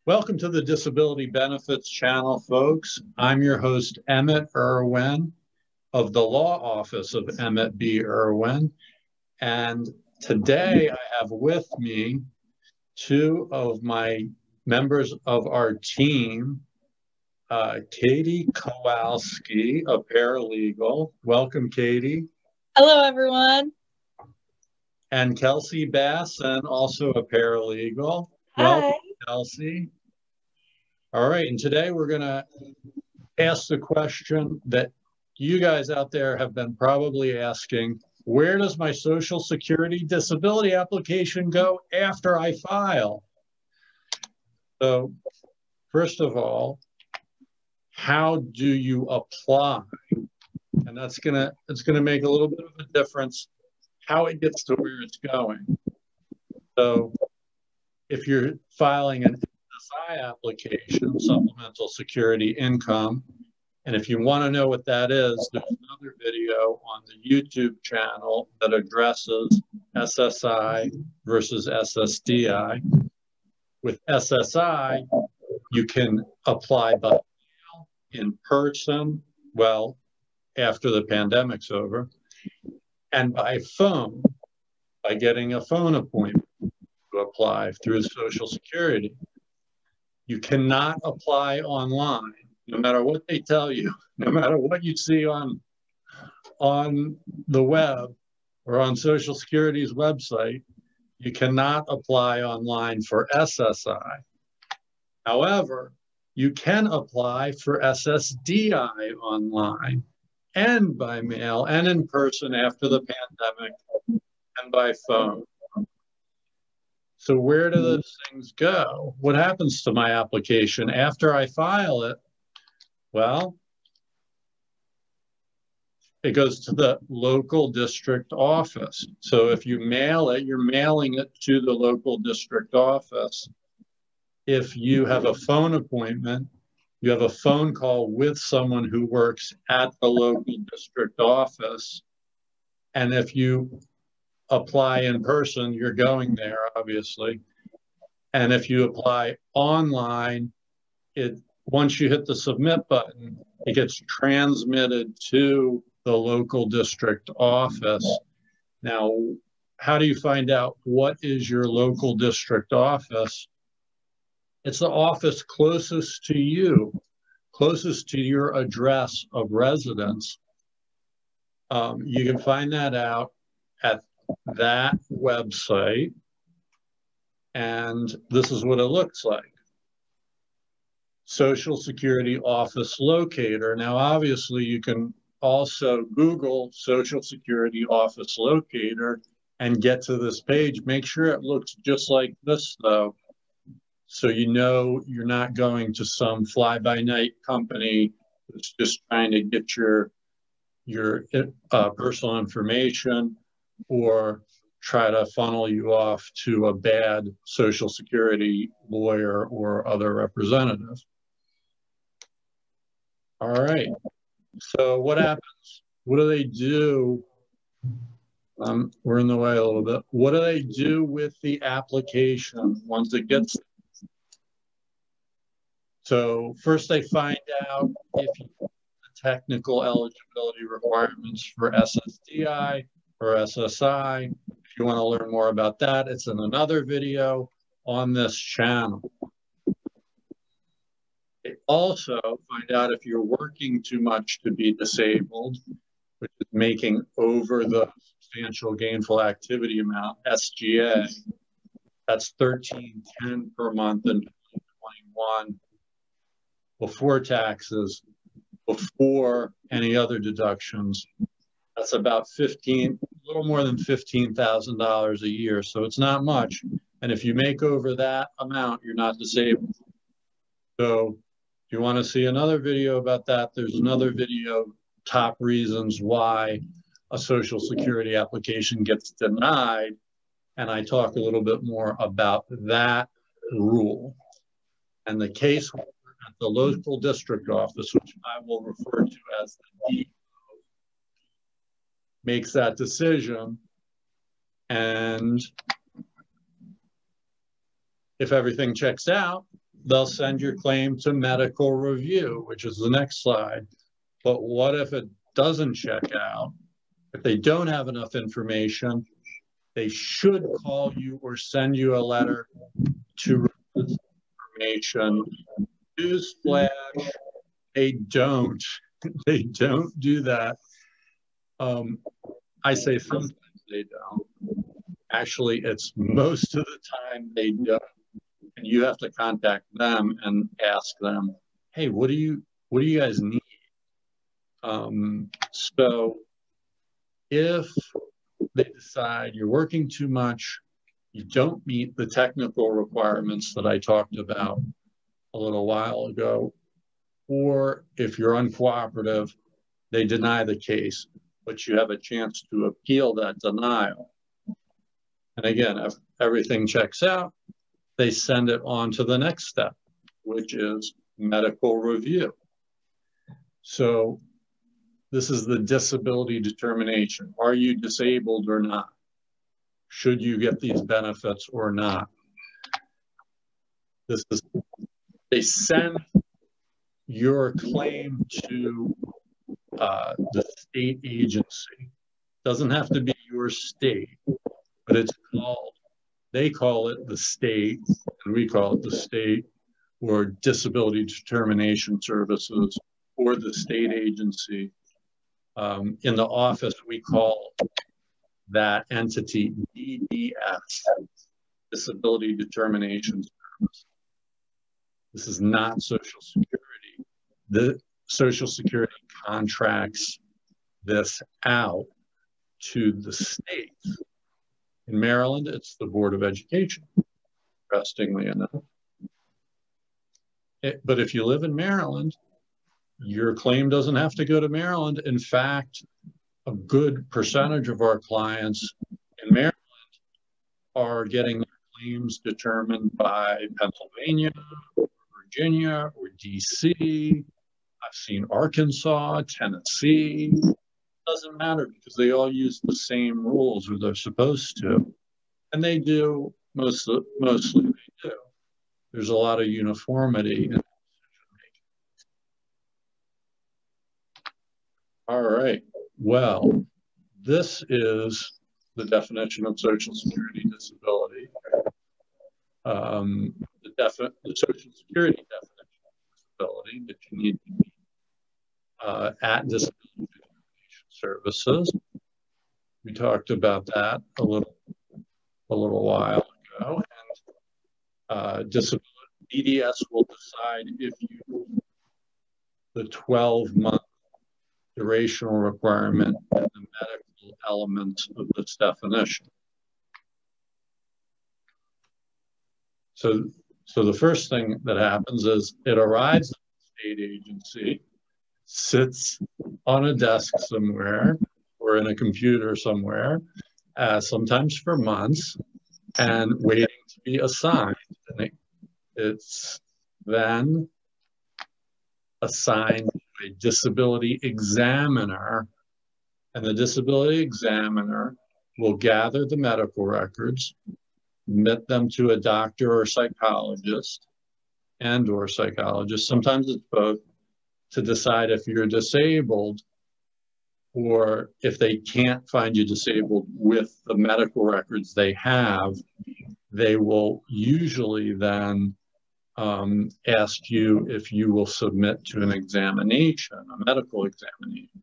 Welcome to the Disability Benefits Channel, folks. I'm your host, Emmett Irwin of the Law Office of Emmett B. Irwin. And today I have with me two of my members of our team, Katie Kowalski, a paralegal. Welcome, Katie. Hello, everyone. And Kelsey Basson, also a paralegal. Hi. Welcome, Kelsey. All right, and today we're going to ask the question that you guys out there have been probably asking: where does my Social Security disability application go after I file? So first of all, how do you apply? And it's gonna make a little bit of a difference how it gets to where it's going. So if you're filing an SSI application, supplemental security income, and if you want to know what that is, there's another video on the YouTube channel that addresses SSI versus SSDI. With SSI, you can apply by mail, in person, well, after the pandemic's over, and by phone, by getting a phone appointment to apply through Social Security. You cannot apply online, no matter what they tell you, no matter what you see on the web or on Social Security's website. You cannot apply online for SSI. However, you can apply for SSDI online and by mail and in person after the pandemic and by phone. So where do those things go? What happens to my application after I file it? Well, it goes to the local district office. So if you mail it, you're mailing it to the local district office. If you have a phone appointment, you have a phone call with someone who works at the local district office. And if you apply in person, you're going there, obviously. And if you apply online, once you hit the submit button, it gets transmitted to the local district office. Now, how do you find out what is your local district office? It's the office closest to you, closest to your address of residence. You can find that out at that website. And this is what it looks like. Social Security Office Locator. Now, obviously, you can also Google Social Security Office Locator and get to this page. Make sure it looks just like this, though, so you know you're not going to some fly-by-night company that's just trying to get your personal information or try to funnel you off to a bad Social Security lawyer or other representative. All right, so what happens? What do they do? We're in the way a little bit. What do they do with the application once it gets there? So first they find out if you have the technical eligibility requirements for SSDI or SSI. If you want to learn more about that, it's in another video on this channel. They also find out if you're working too much to be disabled, which is making over the substantial gainful activity amount, SGA. That's $13.10 per month in 2021. Before taxes, before any other deductions, that's about a little more than $15,000 a year. So it's not much. And if you make over that amount, you're not disabled. So if you want to see another video about that, there's another video, top reasons why a Social Security application gets denied. And I talk a little bit more about that rule. And the case at the local district office, which I will refer to as the DO, makes that decision. And if everything checks out, they'll send your claim to medical review, which is the next slide. But what if it doesn't check out? If they don't have enough information, they should call you or send you a letter to request information. Newsflash, they don't. They don't do that. I say sometimes they don't. Actually, it's most of the time they don't. And you have to contact them and ask them, hey, what do you guys need? So if they decide you're working too much, you don't meet the technical requirements that I talked about a little while ago, or if you're uncooperative, they deny the case, but you have a chance to appeal that denial. And again, if everything checks out, they send it on to the next step, which is medical review. So this is the disability determination. Are you disabled or not? Should you get these benefits or not? They send your claim to the state agency. Doesn't have to be your state, but it's called, they call it the state, and we call it the state, or disability determination services, or the state agency. In the office, we call that entity DDS, Disability Determination Service. This is not Social Security. The Social Security contracts this out to the states. In Maryland, it's the Board of Education, interestingly enough. But if you live in Maryland, your claim doesn't have to go to Maryland. In fact, a good percentage of our clients in Maryland are getting their claims determined by Pennsylvania, or Virginia, or DC. I've seen Arkansas, Tennessee. It doesn't matter because they all use the same rules, or they're supposed to. And they do, mostly they do. There's a lot of uniformity. All right, well, this is the definition of Social Security disability. The Social Security definition of disability that you need to be at Disability Determination Services. We talked about that a little while ago, and disability DDS will decide if you the 12-month durational requirement and the medical element of this definition. So the first thing that happens is it arrives at the state agency, sits on a desk somewhere or in a computer somewhere, sometimes for months, and waiting to be assigned. And it's then assigned to a disability examiner, and the disability examiner will gather the medical records, submit them to a doctor or psychologist, or psychologist, sometimes it's both, to decide if you're disabled, or if they can't find you disabled with the medical records they have, they will usually then ask you if you will submit to an examination, a medical examination,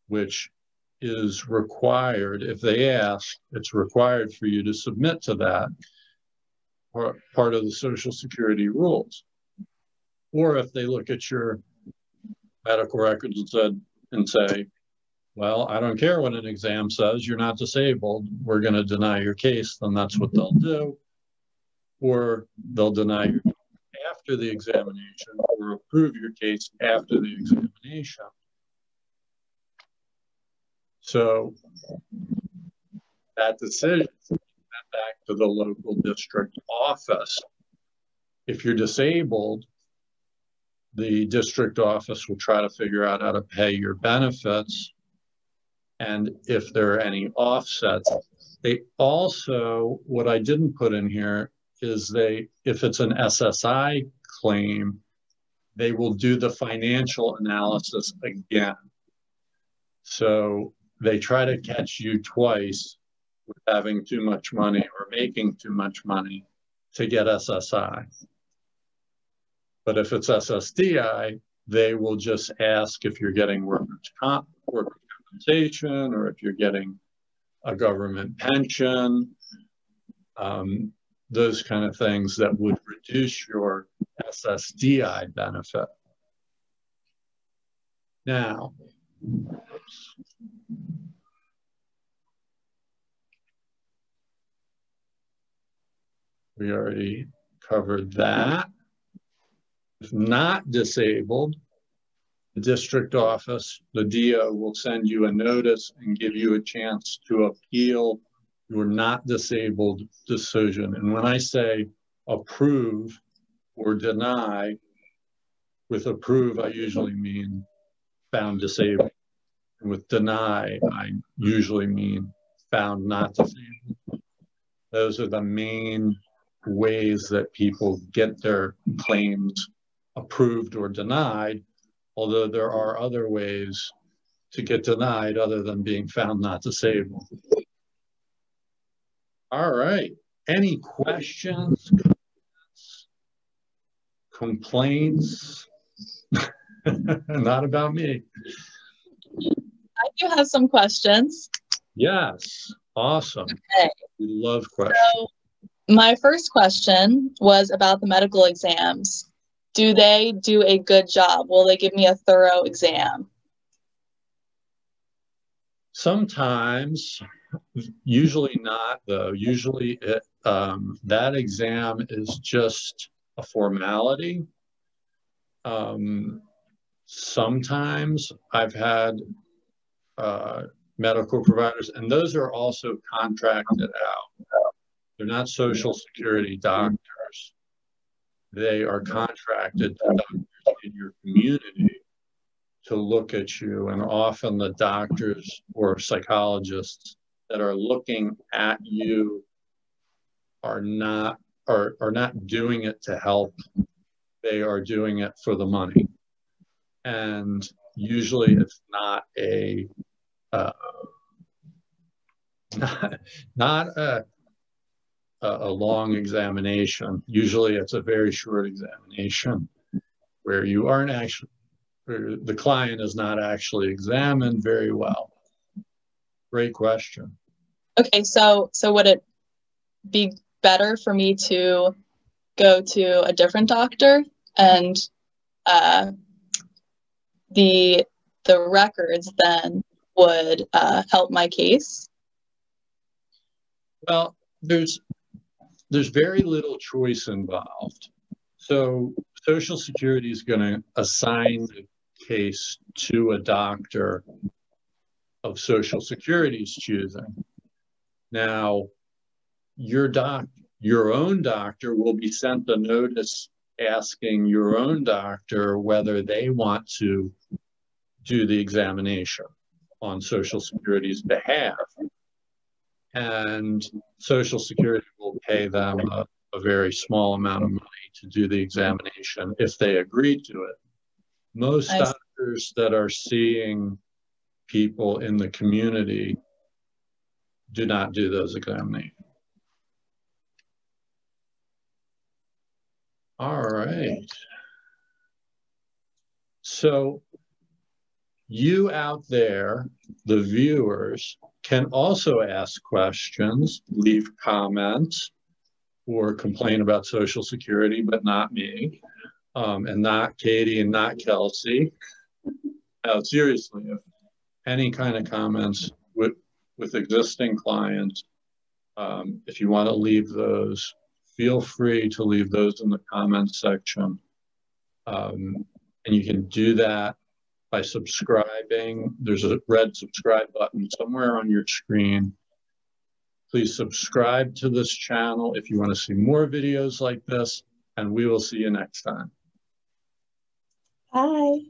which is required. If they ask, it's required for you to submit to that, part of the Social Security rules. Or if they look at your medical records and say, well, I don't care what an exam says, you're not disabled, we're going to deny your case, then that's what they'll do. Or they'll deny your case after the examination, or approve your case after the examination. So that decision is back to the local district office. If you're disabled, the district office will try to figure out how to pay your benefits. And if there are any offsets, they also, what I didn't put in here is if it's an SSI claim, they will do the financial analysis again. So they try to catch you twice with having too much money or making too much money to get SSI. But if it's SSDI, they will just ask if you're getting workers' compensation or if you're getting a government pension, those kind of things that would reduce your SSDI benefit. Now, we already covered that. If not disabled, the district office, the DO, will send you a notice and give you a chance to appeal your not disabled decision. And when I say approve or deny, with approve, I usually mean found disabled. And with deny, I usually mean found not disabled. Those are the main ways that people get their claims approved or denied, although there are other ways to get denied other than being found not disabled. All right. Any questions, complaints? Not about me. I do have some questions. Yes. Awesome. Okay. We love questions. So my first question was about the medical exams. Do they do a good job? Will they give me a thorough exam? Sometimes, usually not though. Usually that exam is just a formality. Sometimes I've had medical providers, and those are also contracted out. They're not Social Security doctors. They are contracted to doctors in your community to look at you, and often the doctors or psychologists that are looking at you are not doing it to help. They are doing it for the money. And usually it's not a long examination. Usually it's a very short examination where you aren't actually, where the client is not actually examined very well. Great question. Okay, so would it be better for me to go to a different doctor and the records then would help my case? Well, there's very little choice involved. So Social Security is going to assign the case to a doctor of Social Security's choosing. Now, your own doctor will be sent a notice asking your own doctor whether they want to do the examination on Social Security's behalf. And Social Security will pay them a very small amount of money to do the examination if they agree to it. Most doctors that are seeing people in the community do not do those examinations. All right. So you out there, the viewers, can also ask questions, leave comments, or complain about Social Security, but not me, and not Katie and not Kelsey. Seriously, if any kind of comments with existing clients, if you want to leave those, feel free to leave those in the comments section. And you can do that by subscribing. There's a red subscribe button somewhere on your screen. Please subscribe to this channel if you want to see more videos like this, and we will see you next time. Bye.